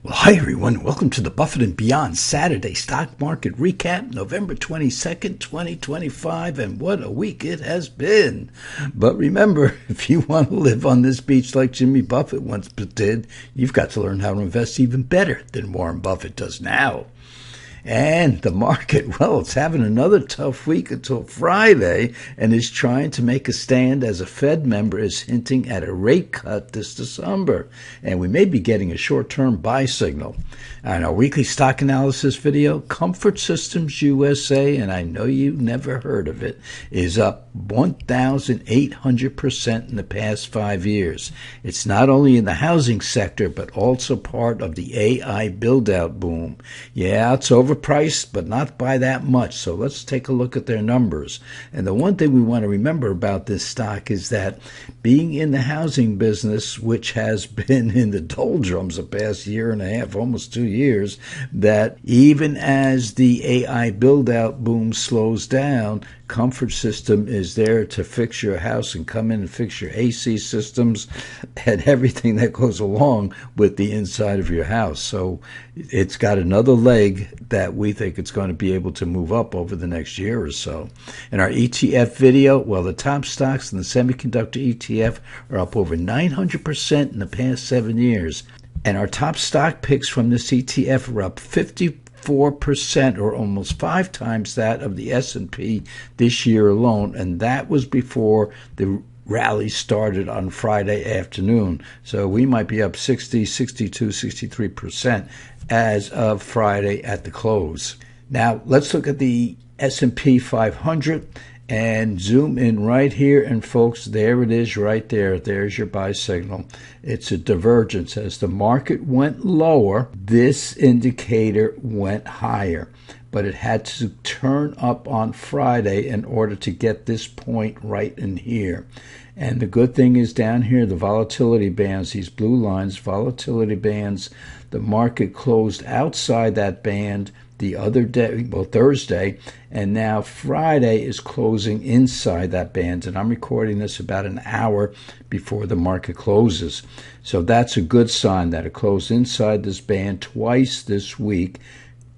Well, hi everyone. Welcome to the Buffett and Beyond Saturday Stock Market Recap, November 22nd, 2025, and what a week it has been. But remember, if you want to live on this beach like Jimmy Buffett once did, you've got to learn how to invest even better than Warren Buffett does now. And the market, well, it's having another tough week until Friday and is trying to make a stand as a Fed member is hinting at a rate cut this December. And we may be getting a short-term buy signal. On our weekly stock analysis video, Comfort Systems USA, and I know you never heard of it, is up 1,800% in the past 5 years. It's not only in the housing sector, but also part of the AI build-out boom. Yeah, it's overpriced, but not by that much. So let's take a look at their numbers. And the one thing we want to remember about this stock is that being in the housing business, which has been in the doldrums the past year and a half, almost 2 years, that even as the AI build-out boom slows down, Comfort System is there to fix your house and come in and fix your AC systems and everything that goes along with the inside of your house. So it's got another leg that we think it's going to be able to move up over the next year or so. In our ETF video, well, the top stocks in the semiconductor ETF are up over 900% in the past 7 years. And our top stock picks from this ETF are up 54%, or almost 5 times that of the S&P this year alone, and that was before the rally started on Friday afternoon. So we might be up 60, 62, 63% as of Friday at the close. Now let's look at the S&P 500 and zoom in right here, and folks, there it is right there. There's your buy signal. It's a divergence. As the market went lower, this indicator went higher, but it had to turn up on Friday in order to get this point right in here. And the good thing is down here, the volatility bands, these blue lines, volatility bands, the market closed outside that band the other day, well, Thursday, and now Friday is closing inside that band, and I'm recording this about an hour before the market closes. So that's a good sign that it closed inside this band twice this week,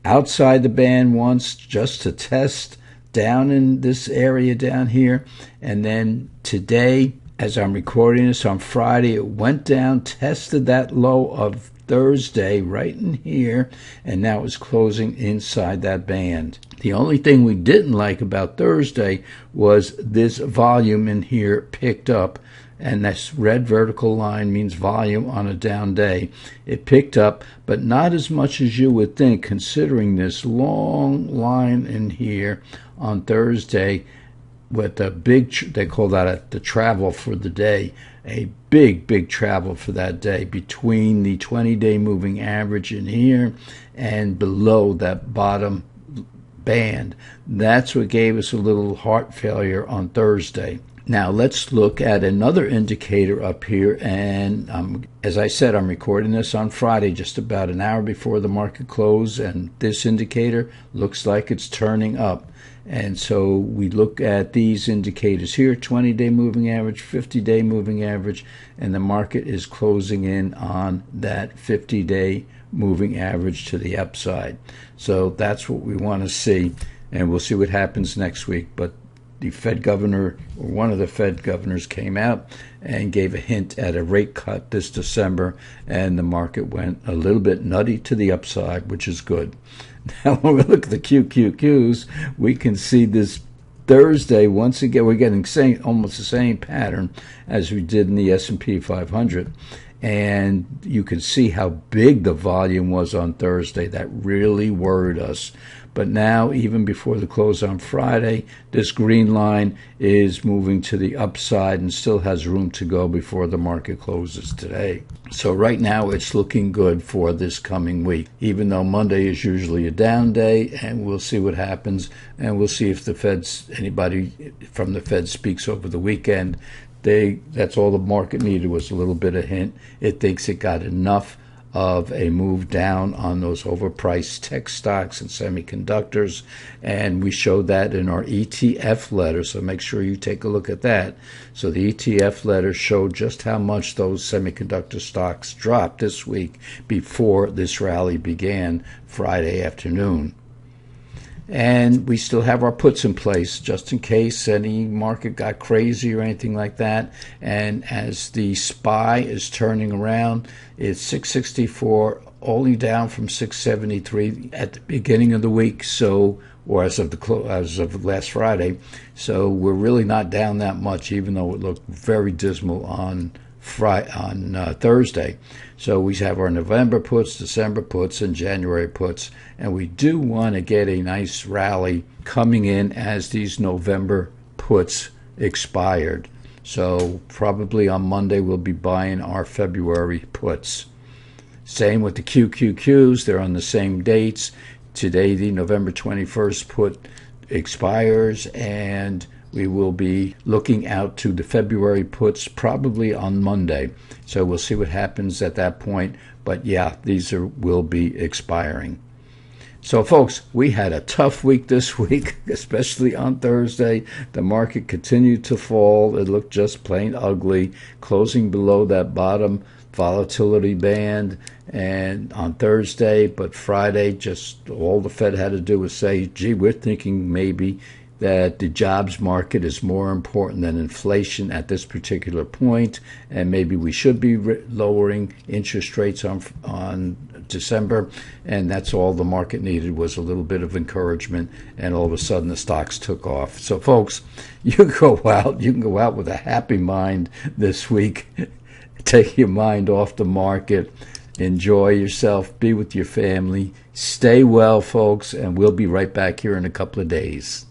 outside the band once just to test down in this area down here, and then today, as I'm recording this on Friday, it went down, tested that low of Thursday right in here, and now it's closing inside that band. The only thing we didn't like about Thursday was this volume in here picked up, and this red vertical line means volume on a down day. It picked up, but not as much as you would think, considering this long line in here on Thursday with a big, they call that the travel for the day, a big travel for that day between the 20-day moving average in here and below that bottom band. That's what gave us a little heart failure on Thursday. Now let's look at another indicator up here, and as I said, I'm recording this on Friday just about an hour before the market close, and this indicator looks like it's turning up. And so we look at these indicators here, 20-day moving average, 50-day moving average, and the market is closing in on that 50-day moving average to the upside. So that's what we want to see, and we'll see what happens next week. But the Fed governor, or one of the Fed governors, came out and gave a hint at a rate cut this December, and the market went a little bit nutty to the upside, which is good. Now, when we look at the QQQs, we can see this Thursday, once again, we're getting almost the same pattern as we did in the S&P 500. And you can see how big the volume was on Thursday. That really worried us. But now, even before the close on Friday, this green line is moving to the upside and still has room to go before the market closes today. So right now, it's looking good for this coming week, even though Monday is usually a down day, and we'll see what happens, and we'll see if anybody from the Fed speaks over the weekend. That's all the market needed, was a little bit of hint. It thinks it got enough of a move down on those overpriced tech stocks and semiconductors, and we showed that in our ETF letter, so make sure you take a look at that. So the ETF letter showed just how much those semiconductor stocks dropped this week before this rally began Friday afternoon. And we still have our puts in place just in case any market got crazy or anything like that. And as the SPY is turning around, it's 664, only down from 673 at the beginning of the week. So, or as of last Friday. So we're really not down that much, even though it looked very dismal on Thursday. So we have our November puts, December puts, and January puts, and we do want to get a nice rally coming in as these November puts expired. So probably on Monday we'll be buying our February puts. Same with the QQQs, they're on the same dates. Today the November 21st put expires, and we will be looking out to the February puts probably on Monday. So we'll see what happens at that point. But yeah, these will be expiring. So folks, we had a tough week this week, especially on Thursday. The market continued to fall. It looked just plain ugly, closing below that bottom volatility band and on Thursday. But Friday, just all the Fed had to do was say, gee, we're thinking maybe that the jobs market is more important than inflation at this particular point, and maybe we should be lowering interest rates on December, and that's all the market needed was a little bit of encouragement, and all of a sudden the stocks took off. So folks, you can go out with a happy mind this week. Take your mind off the market, enjoy yourself, be with your family, stay well, folks, and we'll be right back here in a couple of days.